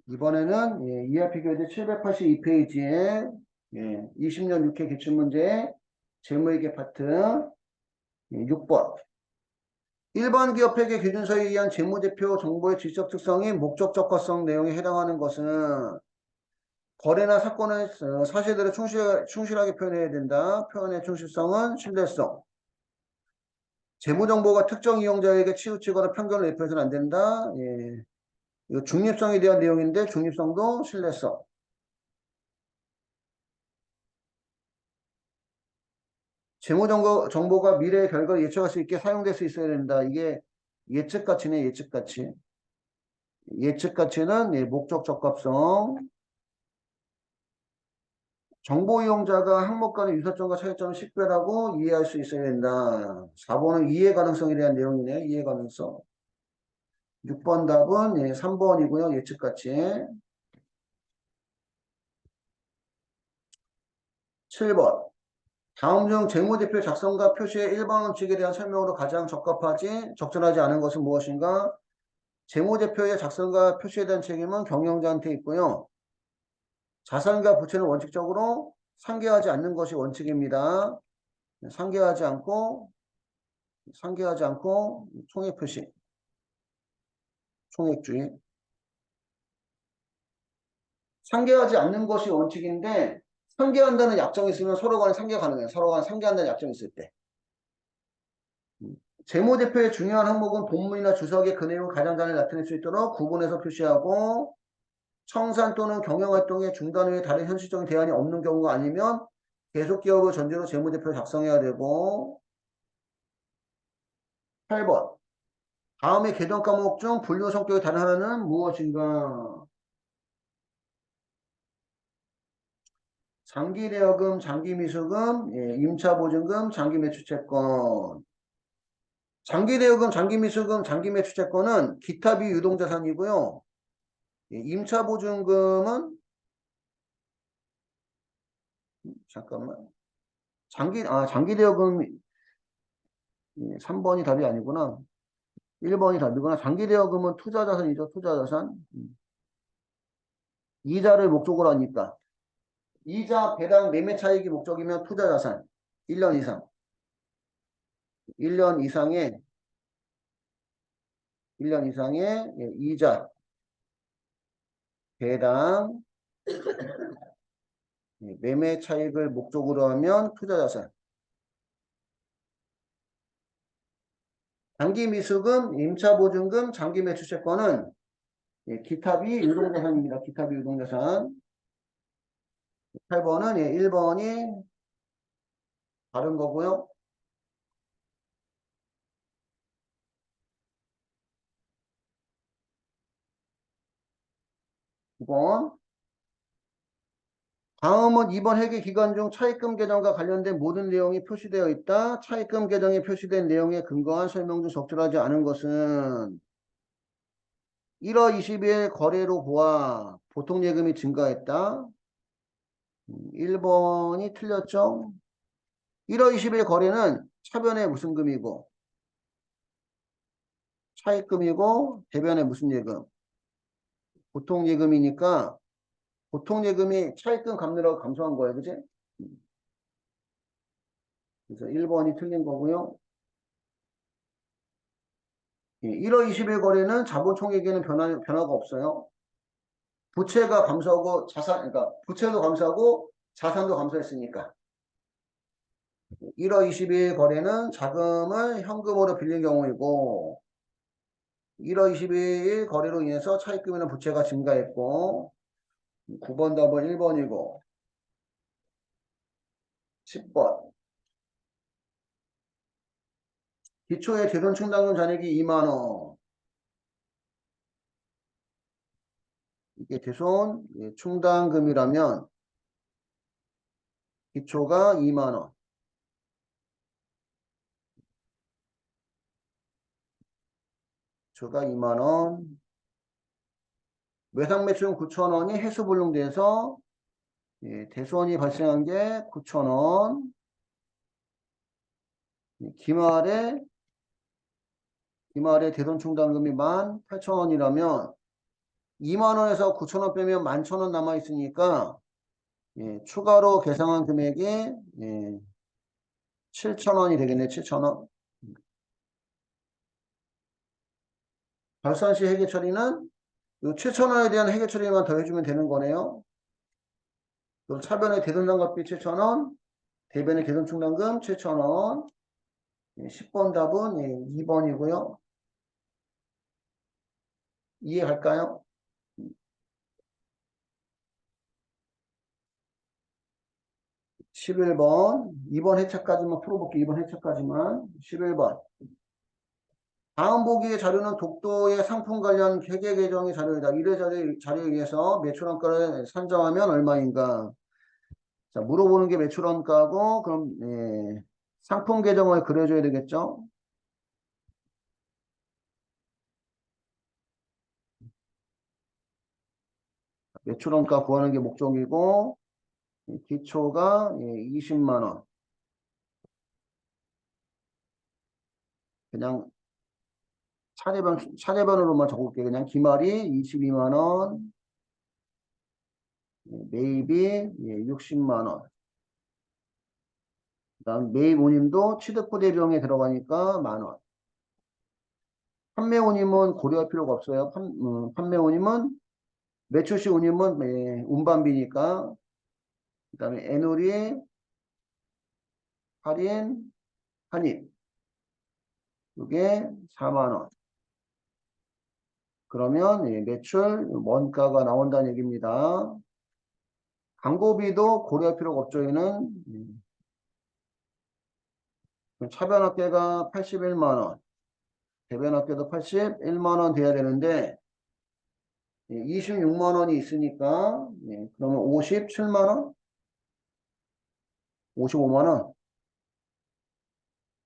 이번에는 ERP 교재 782페이지에 20년 6회 기출문제 재무회계 파트 6번 1번 기업회계 기준서에 의한 재무제표 정보의 질적 특성이 목적 적합성 내용에 해당하는 것은 거래나 사건의 사실대로 충실하게 표현해야 된다. 표현의 충실성은 신뢰성. 재무정보가 특정 이용자에게 치우치거나 편견을 내포해서는 안 된다. 이거 중립성에 대한 내용인데 중립성도 신뢰성. 재무정보가 미래의 결과를 예측할 수 있게 사용될 수 있어야 된다. 이게 예측가치네, 예측가치. 예측가치는 목적 적합성. 정보 이용자가 항목 간의 유사점과 차이점을 식별하고 이해할 수 있어야 된다. 4번은 이해 가능성에 대한 내용이네요. 이해 가능성. 6번 답은 3번이고요. 예측가치. 7번. 다음 중 재무제표 작성과 표시의 일반 원칙에 대한 설명으로 가장 적절하지 않은 것은 무엇인가? 재무제표의 작성과 표시에 대한 책임은 경영자한테 있고요. 자산과 부채는 원칙적으로 상계하지 않는 것이 원칙입니다. 상계하지 않고 총액 표시, 총액주의. 상계하지 않는 것이 원칙인데 상계한다는 약정이 있으면 서로 간에 상계 가능해요. 서로 간에 상계한다는 약정이 있을 때. 재무제표의 중요한 항목은 본문이나 주석의 그 내용을 가장 잘 나타낼 수 있도록 구분해서 표시하고 청산 또는 경영활동의 중단 후에 다른 현실적인 대안이 없는 경우가 아니면 계속 기업을 전제로 재무제표를 작성해야 되고 8번 다음의 계정 과목 중 분류 성격의 다른 하나는 무엇인가? 장기대여금, 장기미수금, 임차보증금, 장기매출채권. 장기대여금, 장기미수금, 장기매출채권은 기타비 유동자산이고요. 임차보증금은 잠깐만. 장기대여금 3번이 답이 아니구나. 1번이 답이구나. 장기대여금은 투자자산이죠. 투자자산. 이자를 목적으로 하니까. 이자 배당 매매 차익이 목적이면 투자자산. 1년 이상. 1년 이상의 이자, 배당, 매매 차익을 목적으로 하면 투자자산. 장기미수금, 임차보증금, 장기매출채권은 기타비 유동자산입니다. 기타비 유동자산. 8번은 1번이 다른 거고요. 9번. 다음은 이번 회계 기간 중 차입금 계정과 관련된 모든 내용이 표시되어 있다. 차입금 계정에 표시된 내용에 근거한 설명 중 적절하지 않은 것은 1월 20일 거래로 보아 보통 예금이 증가했다. 1번이 틀렸죠. 1월 20일 거래는 차변에 무슨 금이고 차입금이고 대변에 무슨 예금? 보통 예금이니까 보통 예금이 차입금 갚느라고 감소한 거예요. 그지? 그래서 1번이 틀린 거고요. 1월 20일 거래는 자본 총액에는 변화가 없어요. 부채가 감소하고 그러니까 부채도 감소하고 자산도 감소했으니까. 1월 20일 거래는 자금을 현금으로 빌린 경우이고 1월 22일 거래로 인해서 차입금이나 부채가 증가했고 9번 답은 1번이고 10번 기초의 대손 충당금 잔액이 2만원 이게 대손 충당금이라면 기초가 2만원 기초가 2만원 외상매출은 9천원이 해수불능돼서 대손이 발생한 게 9천원 기말에 대손 충당금이 18,000원이라면 2만 원에서 9천 원 빼면 11,000원 남아 있으니까 예, 추가로 계상한 금액이 예, 7천 원이 되겠네. 7천 원. 결산 시 회계 처리는 이 7천 원에 대한 회계 처리만 더해주면 되는 거네요. 그럼 차변의 대손상각비 7천 원, 대변의 대손충당금 7천 원. 예, 10번 답은 예, 2번이고요. 이해할까요? 11번, 2번 회차까지만 풀어볼게요. 2번 회차까지만. 11번. 다음 보기의 자료는 독도의 상품 관련 회계 계정의 자료이다. 이래 자료에 의해서 매출원가를 산정하면 얼마인가? 자, 물어보는 게 매출원가고, 그럼, 예, 상품 계정을 그려줘야 되겠죠? 매출원가 구하는 게 목적이고, 기초가 예, 20만 원. 그냥 차례반으로만 적을게요. 그냥 기말이 22만 원, 예, 매입이 예, 60만 원. 그다음 매입 운임도 취득부 대비용에 들어가니까 만 원. 판매 운임은 고려할 필요가 없어요. 판매 운임은 매출 시 운임은 예, 운반비니까. 그다음에 애누리, 할인, 한입. 이게 4만 원. 그러면 예, 매출 원가가 나온다는 얘기입니다. 광고비도 고려할 필요가 없죠. 얘는 차변학계가 81만 원, 대변학계도 81만 원 돼야 되는데 26만 원이 있으니까 그러면 57만 원, 55만 원,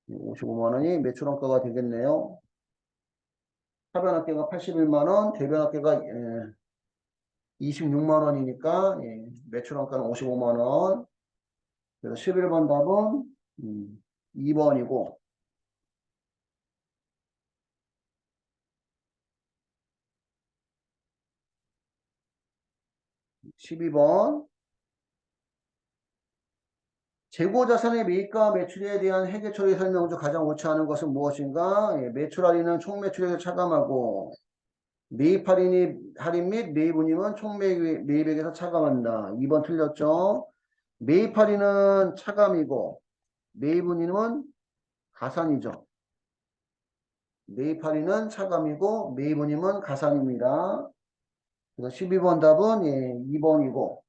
55만 원이 매출원가가 되겠네요. 차변학계가 81만 원, 대변학계가 26만 원이니까 매출원가는 55만 원. 그래서 11번 답은 2번이고 12번 재고자산의 매입과 매출에 대한 회계처리 설명 중 가장 옳지 않은 것은 무엇인가? 예, 매출 할인은 총매출에서 차감하고 매입 할인 및 매입 운임은 총매입액에서 차감한다. 2번 틀렸죠? 매입 할인은 차감이고 매입 운임은 가산이죠. 매입 할인은 차감이고 매입 운임은 가산입니다. 그래서 12번 답은 예, 2번이고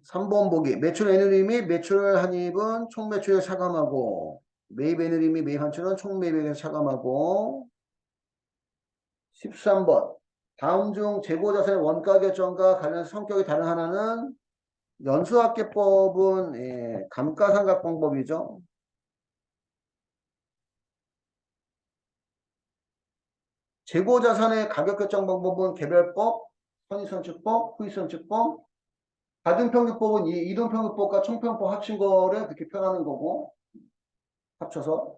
3번 보기 매출 애누림이 매출 한입은 총매출에 차감하고 매입 애누림이 매입 한출은 총매입액에 차감하고 13번 다음 중 재고자산의 원가 결정과 관련 성격이 다른 하나는 연수합계법은 예, 감가상각방법이죠. 재고자산의 가격결정 방법은 개별법, 선의선출법, 후의선출법, 가등평균법은 이동평균법과 총평균법 합친 거를 그렇게 표현하는 거고 합쳐서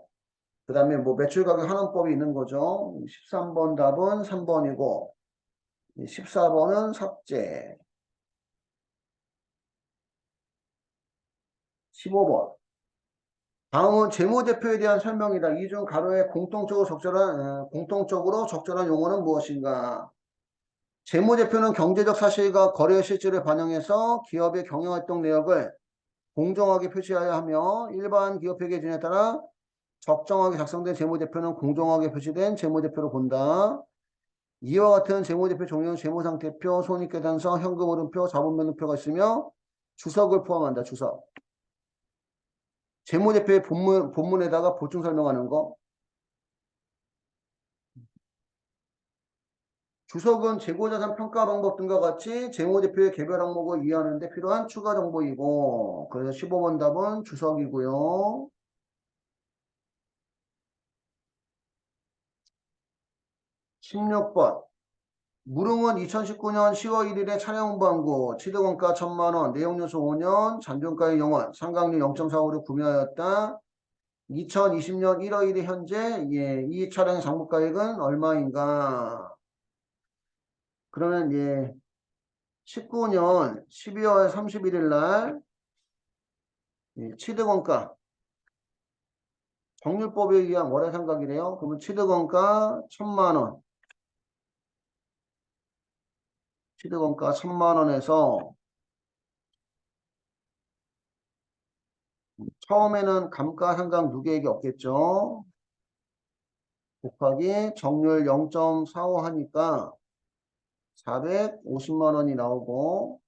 그 다음에 뭐 매출가격 환원법이 있는 거죠. 13번 답은 3번이고 14번은 삭제 15번 다음은 재무제표에 대한 설명이다. 이 중 가로에 공통적으로 적절한 용어는 무엇인가? 재무제표는 경제적 사실과 거래 실질을 반영해서 기업의 경영활동 내역을 공정하게 표시하여야 하며 일반 기업회계 기준에 따라 적정하게 작성된 재무제표는 공정하게 표시된 재무제표로 본다. 이와 같은 재무제표 종류는 재무상태표, 손익계산서, 현금흐름표, 자본변동표가 있으며 주석을 포함한다. 주석. 재무제표의 본문에다가 보충 설명하는 거. 주석은 재고자산 평가 방법 등과 같이 재무제표의 개별 항목을 이해하는 데 필요한 추가 정보이고 그래서 15번 답은 주석이고요. 16번 무릉은 2019년 10월 1일에 차량 홍보한고 취득원가 1,000만 원, 내용요소 5년, 잔존가액 0원, 상각률 0.45를 구매하였다. 2020년 1월 1일 현재 이 차량의 장부가액은 얼마인가? 그러면 19년 12월 31일 날 취득원가 정률법에 의한 월해상각이래요. 그러면 취득원가 1,000만 원. 취득원가 1,000만 원에서 처음에는 감가상각 누계액이 없겠죠. 곱하기 정률 0.45 하니까 450만 원이 나오고,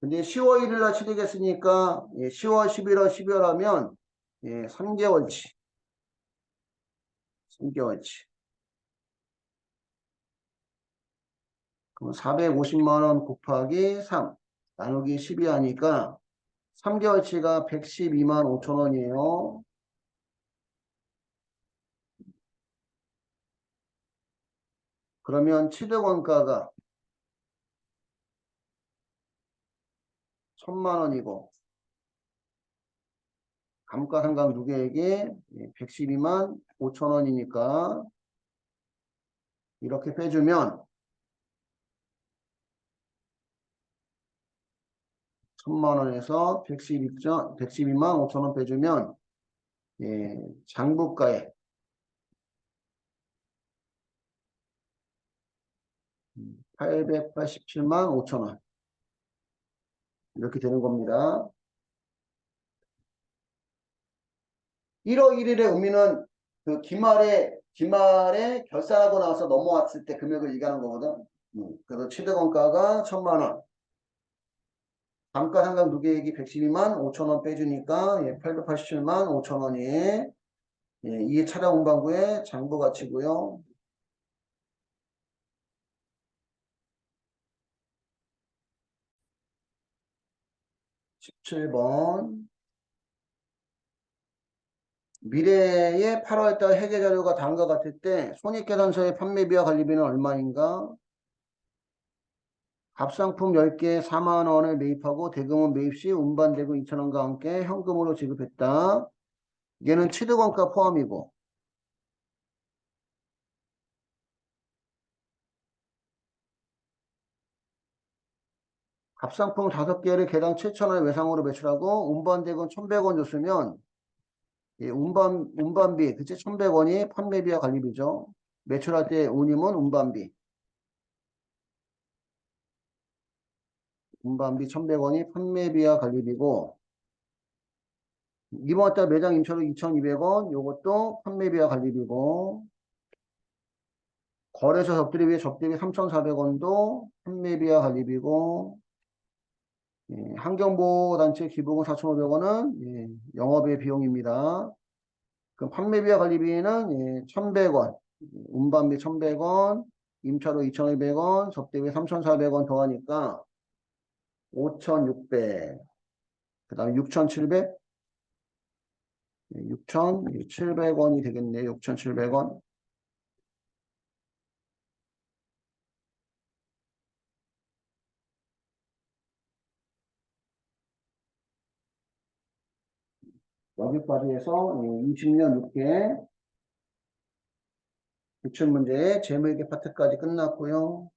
근데 10월 1일 날 취득했으니까 10월, 11월, 12월 하면 3개월치. 3개월치. 그럼 450만 원 곱하기 3 나누기 12 하니까 3개월치가 112만 5천 원이에요. 그러면 취득원가가 1,000만 원이고 감가상각 누계액이 112만 5천 원이니까 이렇게 빼주면 1,000만 원에서 112만 5천 원 빼주면 장부가액 887만 5천 원 이렇게 되는 겁니다. 1월 1일의 의미는 그 기말에 결산하고 나서 넘어왔을 때 금액을 얘기하는 거거든. 그래서 취득원가가 1,000만 원. 감가상각 누계액이 112만 5천 원 빼주니까 887만 5천 원이 이 차량 운반부의 장부 가치고요. 17번. 미래의 8월달 회계자료가 다음과 같을 때 손익계산서의 판매비와 관리비는 얼마인가? 값상품 10개 4만 원을 매입하고 대금은 매입 시 운반대금 2천 원과 함께 현금으로 지급했다. 얘는 취득원가 포함이고, 값상품 5개를 개당 7천 원의 외상으로 매출하고 운반대금 1,100원 줬으면 운반비 그치 1,100원이 판매비와 관리비죠. 매출할 때 운임은 운반비 1,100원이 판매비와 관리비고, 이번 달 매장 임차료 2,200원 요것도 판매비와 관리비고, 거래소 접대비 3,400원도 판매비와 관리비고, 환경보호단체 기부금 4,500원은 영업의 비용입니다. 그럼 판매비와 관리비는 1,100원, 운반비 1,100원, 임차료 2,200원, 접대비 3,400원 더하니까 5,600, 그 다음에 6,700, 6,700원이 되겠네. 6,700원. 여기까지 해서 20년 6개 기출문제 재무회계 파트까지 끝났고요.